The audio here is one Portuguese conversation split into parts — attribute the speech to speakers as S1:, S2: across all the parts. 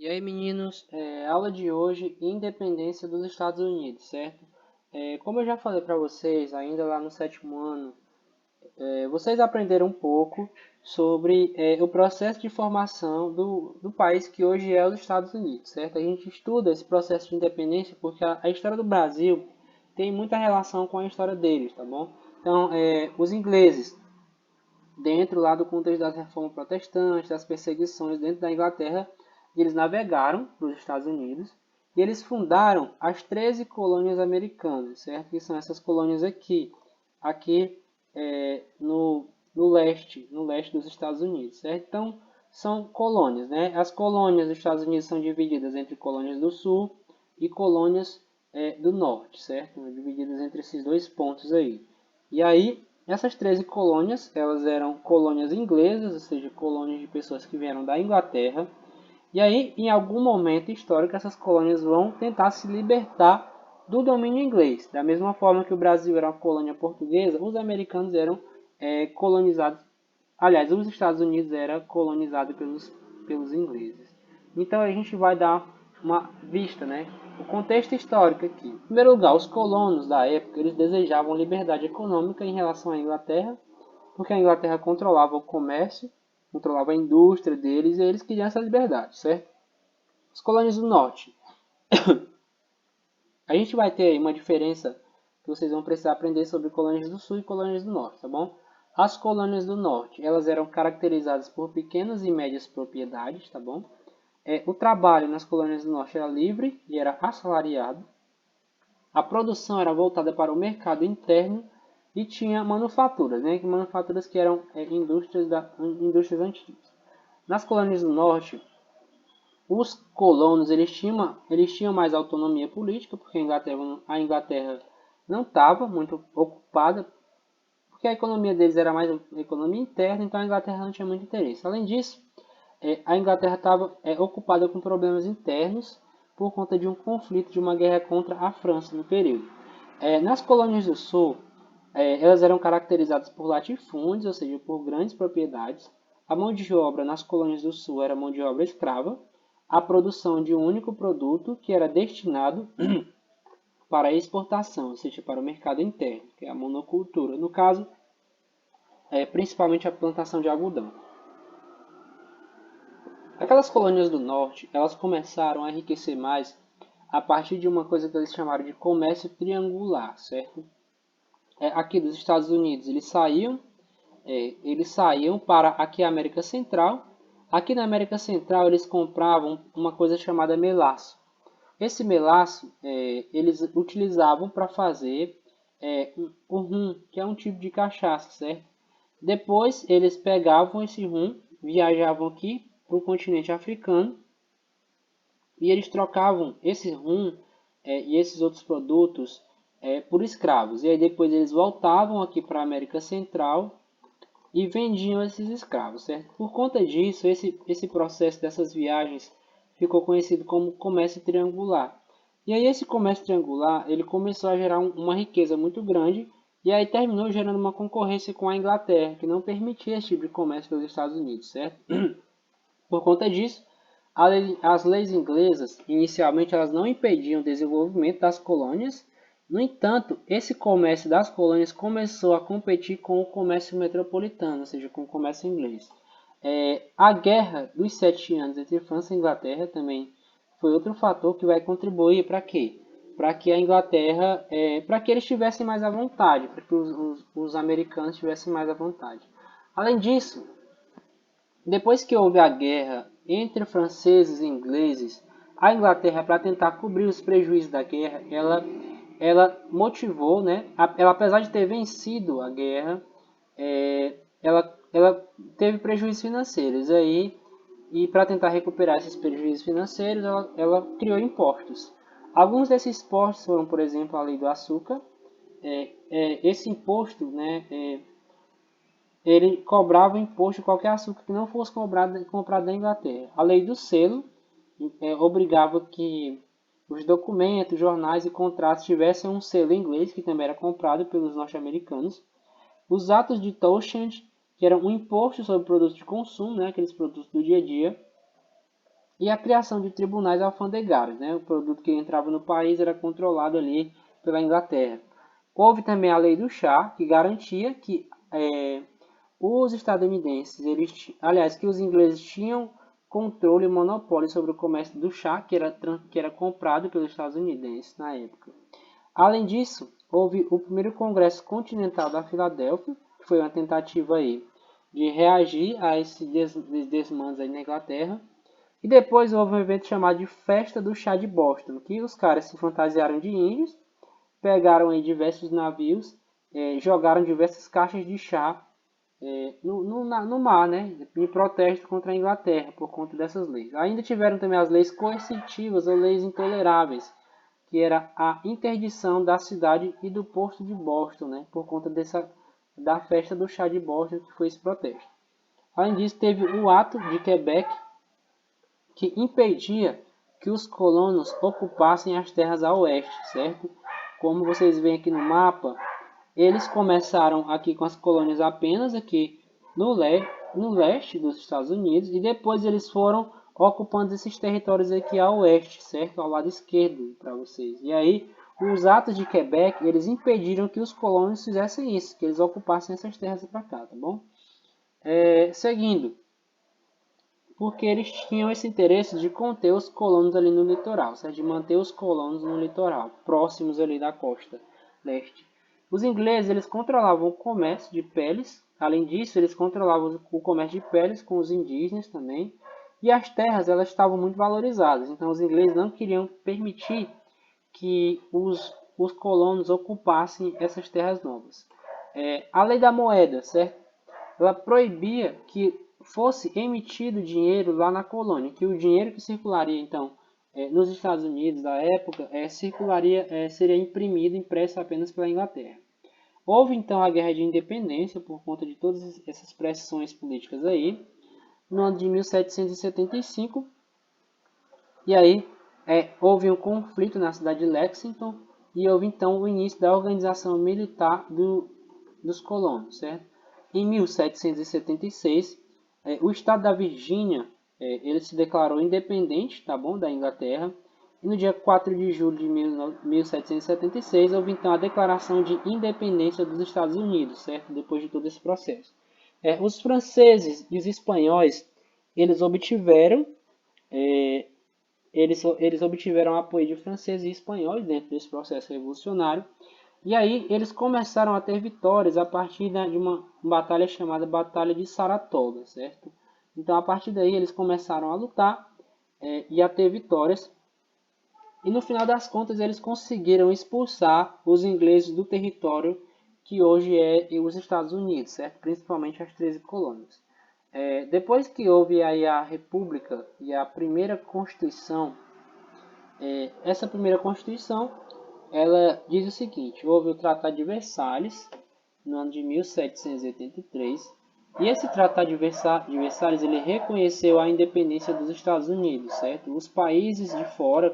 S1: E aí, meninos, aula de hoje, Independência dos Estados Unidos, certo? Como eu já falei para vocês, ainda lá no sétimo ano, vocês aprenderam um pouco sobre o processo de formação do país que hoje é os Estados Unidos, certo? A gente estuda esse processo de independência porque a história do Brasil tem muita relação com a história deles, tá bom? Então, os ingleses, dentro lá do contexto das reformas protestantes, das perseguições dentro da Inglaterra, eles navegaram para os Estados Unidos e eles fundaram as 13 colônias americanas, certo? Que são essas colônias aqui no leste dos Estados Unidos, certo? Então, são colônias, né? As colônias dos Estados Unidos são divididas entre colônias do Sul e colônias do Norte, certo? Divididas entre esses dois pontos aí. E aí, essas 13 colônias, elas eram colônias inglesas, ou seja, colônias de pessoas que vieram da Inglaterra. E aí, em algum momento histórico, essas colônias vão tentar se libertar do domínio inglês. Da mesma forma que o Brasil era uma colônia portuguesa, os americanos eram colonizados. Aliás, os Estados Unidos era colonizado pelos ingleses. Então a gente vai dar uma vista, né? O contexto histórico aqui. Em primeiro lugar, os colonos da época eles desejavam liberdade econômica em relação à Inglaterra, porque a Inglaterra controlava o comércio, controlava a indústria deles e eles queriam essa liberdade, certo? As colônias do norte. A gente vai ter aí uma diferença que vocês vão precisar aprender sobre colônias do sul e colônias do norte, tá bom? As colônias do norte, elas eram caracterizadas por pequenas e médias propriedades, tá bom? O trabalho nas colônias do norte era livre e era assalariado. A produção era voltada para o mercado interno e tinha manufaturas, né? Manufaturas que eram indústrias antigas. Nas colônias do norte, os colonos eles tinham mais autonomia política, porque a Inglaterra não estava muito ocupada, porque a economia deles era mais economia interna, então a Inglaterra não tinha muito interesse. Além disso, a Inglaterra estava ocupada com problemas internos por conta de um conflito, de uma guerra contra a França no período. Nas colônias do Sul, elas eram caracterizadas por latifúndios, ou seja, por grandes propriedades. A mão de obra nas colônias do Sul era mão de obra escrava. A produção de um único produto que era destinado para a exportação, ou seja, para o mercado interno, que é a monocultura. No caso, principalmente a plantação de algodão. Aquelas colônias do norte, elas começaram a enriquecer mais a partir de uma coisa que eles chamaram de comércio triangular, certo? Aqui dos Estados Unidos, eles saíam para aqui a América Central. Aqui na América Central, eles compravam uma coisa chamada melaço. Esse melaço, eles utilizavam para fazer o rum, que é um tipo de cachaça, certo? Depois, eles pegavam esse rum, viajavam aqui para o continente africano e eles trocavam esse rum e esses outros produtos por escravos. E aí depois eles voltavam aqui para a América Central e vendiam esses escravos, certo? Por conta disso, esse processo dessas viagens ficou conhecido como comércio triangular. E aí esse comércio triangular, ele começou a gerar uma riqueza muito grande e aí terminou gerando uma concorrência com a Inglaterra, que não permitia esse tipo de comércio pelos Estados Unidos, certo? Por conta disso, as leis inglesas, inicialmente, elas não impediam o desenvolvimento das colônias. No entanto, esse comércio das colônias começou a competir com o comércio metropolitano, ou seja, com o comércio inglês. A Guerra dos 7 Anos entre França e Inglaterra também foi outro fator que vai contribuir para quê? Para que a Inglaterra, para que eles tivessem mais à vontade, para que os americanos tivessem mais à vontade. Além disso, depois que houve a guerra entre franceses e ingleses, a Inglaterra, para tentar cobrir os prejuízos da guerra, ela motivou, né? Ela, apesar de ter vencido a guerra, ela teve prejuízos financeiros. Aí, e para tentar recuperar esses prejuízos financeiros, ela criou impostos. Alguns desses impostos foram, por exemplo, a lei do açúcar. Esse imposto, né, ele cobrava imposto de qualquer açúcar que não fosse comprado na Inglaterra. A lei do selo obrigava que os documentos, jornais e contratos tivessem um selo inglês, que também era comprado pelos norte-americanos. Os atos de Townshend, que eram um imposto sobre produtos de consumo, né, aqueles produtos do dia a dia. e a criação de tribunais alfandegários, né? O produto que entrava no país era controlado ali pela Inglaterra. Houve também a lei do chá, que garantia que os estadunidenses, aliás, que os ingleses tinham controle e monopólio sobre o comércio do chá, que era comprado pelos estadunidenses na época. Além disso, houve o primeiro Congresso Continental da Filadélfia, que foi uma tentativa aí de reagir a esses desmandos aí na Inglaterra. E depois houve um evento chamado de Festa do Chá de Boston, que os caras se fantasiaram de índios, pegaram aí diversos navios, jogaram diversas caixas de chá no mar, né, em protesto contra a Inglaterra por conta dessas leis. Ainda tiveram também as leis coercitivas ou leis intoleráveis, que era a interdição da cidade e do porto de Boston, né, por conta da festa do chá de Boston, que foi esse protesto. Além disso, teve o Ato de Quebec, que impedia que os colonos ocupassem as terras a oeste, certo? Como vocês veem aqui no mapa, eles começaram aqui com as colônias apenas aqui no leste dos Estados Unidos e depois eles foram ocupando esses territórios aqui a oeste, certo? Ao lado esquerdo para vocês. E aí, os atos de Quebec, eles impediram que os colonos fizessem isso, que eles ocupassem essas terras para cá, tá bom? Seguindo, porque eles tinham esse interesse de conter os colonos ali no litoral, certo? De manter os colonos no litoral, próximos ali da costa leste. Os ingleses, eles controlavam o comércio de peles, além disso, eles controlavam o comércio de peles com os indígenas também, e as terras, elas estavam muito valorizadas, então os ingleses não queriam permitir que os colonos ocupassem essas terras novas. A lei da moeda, certo? Ela proibia que fosse emitido dinheiro lá na colônia, que o dinheiro que circularia então nos Estados Unidos da época seria impresso apenas pela Inglaterra. Houve então a Guerra de Independência por conta de todas essas pressões políticas aí, no ano de 1775, e aí houve um conflito na cidade de Lexington e houve então o início da organização militar dos colonos, certo? Em 1776, o estado da Virgínia ele se declarou independente, tá bom, da Inglaterra. E no dia 4 de julho de 1776, houve então a declaração de independência dos Estados Unidos, certo? Depois de todo esse processo. Os franceses e os espanhóis, eles obtiveram apoio de franceses e espanhóis dentro desse processo revolucionário. E aí eles começaram a ter vitórias a partir de uma batalha chamada Batalha de Saratoga, certo? Então a partir daí eles começaram a lutar e a ter vitórias. E no final das contas eles conseguiram expulsar os ingleses do território que hoje é os Estados Unidos, certo? Principalmente as 13 colônias. Depois que houve aí a República e a primeira Constituição, essa primeira Constituição ela diz o seguinte: houve o Tratado de Versalhes no ano de 1783 e esse Tratado de Versalhes ele reconheceu a independência dos Estados Unidos, certo? Os países de fora,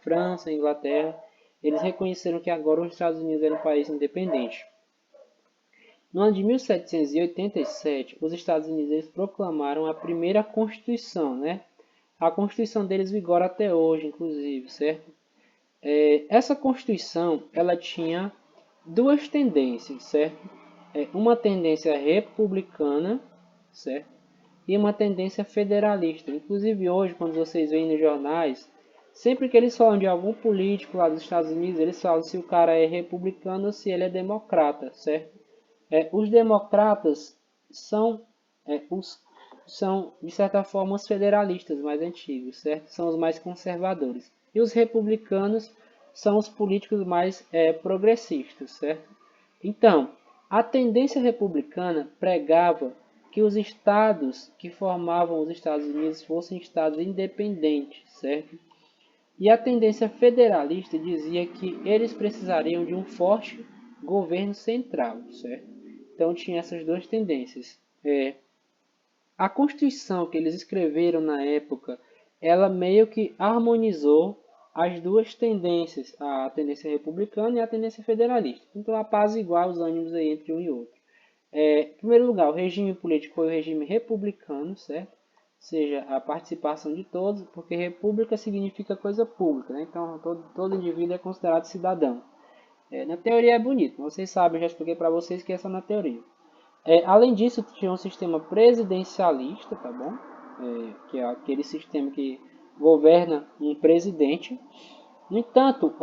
S1: França, Inglaterra, eles reconheceram que agora os Estados Unidos eram um país independente. No ano de 1787, os Estados Unidos eles proclamaram a primeira Constituição, né? A Constituição deles vigora até hoje, inclusive, certo? Essa Constituição ela tinha duas tendências, certo? Uma tendência republicana, certo? E uma tendência federalista. Inclusive hoje, quando vocês veem nos jornais, sempre que eles falam de algum político lá dos Estados Unidos, eles falam se o cara é republicano ou se ele é democrata, certo? Os democratas são de certa forma os federalistas mais antigos, certo? São os mais conservadores. E os republicanos são os políticos mais progressistas, certo? Então, a tendência republicana pregava que os estados que formavam os Estados Unidos fossem estados independentes, certo? E a tendência federalista dizia que eles precisariam de um forte governo central, certo? Então tinha essas duas tendências. A Constituição que eles escreveram na época, ela meio que harmonizou as duas tendências, a tendência republicana e a tendência federalista. Então apaziguar os ânimos aí entre um e outro. Em primeiro lugar, o regime político foi o regime republicano, certo? seja a participação de todos, porque república significa coisa pública, né? Então todo indivíduo é considerado cidadão. Na teoria é bonito, vocês sabem, eu já expliquei para vocês que essa é na teoria. Além disso, tinha um sistema presidencialista, tá bom? Que é aquele sistema que governa um presidente. No entanto,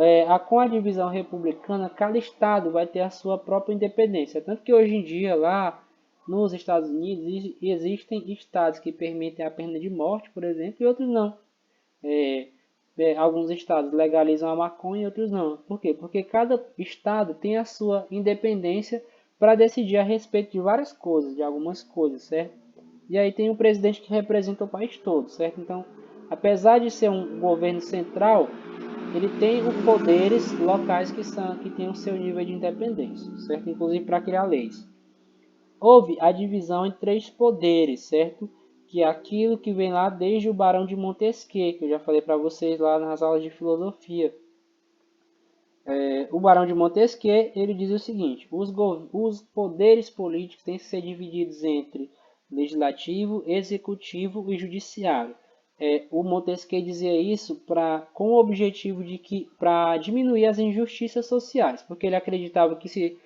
S1: com a divisão republicana, cada estado vai ter a sua própria independência. Tanto que hoje em dia, lá nos Estados Unidos, existem estados que permitem a pena de morte, por exemplo, e outros não. Alguns estados legalizam a maconha e outros não. Por quê? Porque cada estado tem a sua independência para decidir a respeito de várias coisas, de algumas coisas, certo? E aí tem um presidente que representa o país todo, certo? Então, apesar de ser um governo central, ele tem os poderes locais que têm o seu nível de independência, certo? Inclusive para criar leis. Houve a divisão em três poderes, certo? Que é aquilo que vem lá desde o Barão de Montesquieu, que eu já falei para vocês lá nas aulas de filosofia. O Barão de Montesquieu, ele diz o seguinte: os poderes políticos têm que ser divididos entre legislativo, executivo e judiciário. O Montesquieu dizia isso com o objetivo de que para diminuir as injustiças sociais, porque ele acreditava que se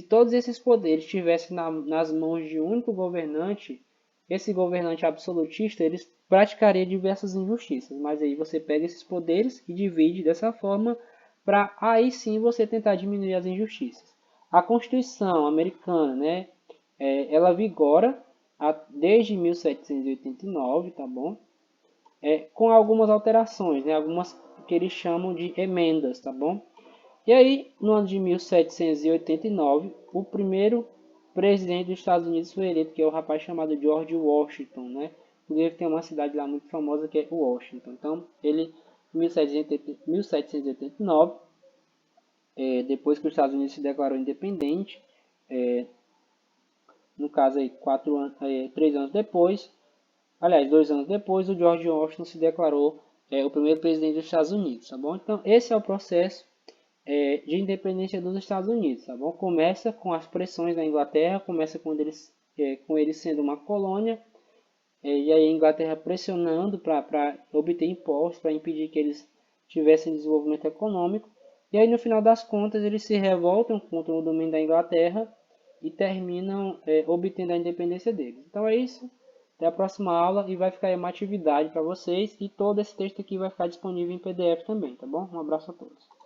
S1: todos esses poderes estivessem nas mãos de um único governante, esse governante absolutista, ele praticaria diversas injustiças. Mas aí você pega esses poderes e divide dessa forma para aí sim você tentar diminuir as injustiças. A Constituição americana, né, ela vigora desde 1789, tá bom? Com algumas alterações, né, algumas que eles chamam de emendas, tá bom? E aí, no ano de 1789, o primeiro presidente dos Estados Unidos foi eleito, que é o rapaz chamado George Washington, né? Inclusive tem uma cidade lá muito famosa que é Washington. Então, ele, em 1789, depois que os Estados Unidos se declarou independente, no caso aí 3 anos depois, aliás, 2 anos depois, o George Washington se declarou o primeiro presidente dos Estados Unidos, tá bom? Então, esse é o processo de independência dos Estados Unidos, tá bom? Começa com as pressões da Inglaterra, começa com eles sendo uma colônia, e aí a Inglaterra pressionando para obter impostos, para impedir que eles tivessem desenvolvimento econômico, e aí no final das contas eles se revoltam contra o domínio da Inglaterra e terminam obtendo a independência deles. Então é isso, até a próxima aula e vai ficar aí uma atividade para vocês, e todo esse texto aqui vai ficar disponível em PDF também, tá bom? Um abraço a todos.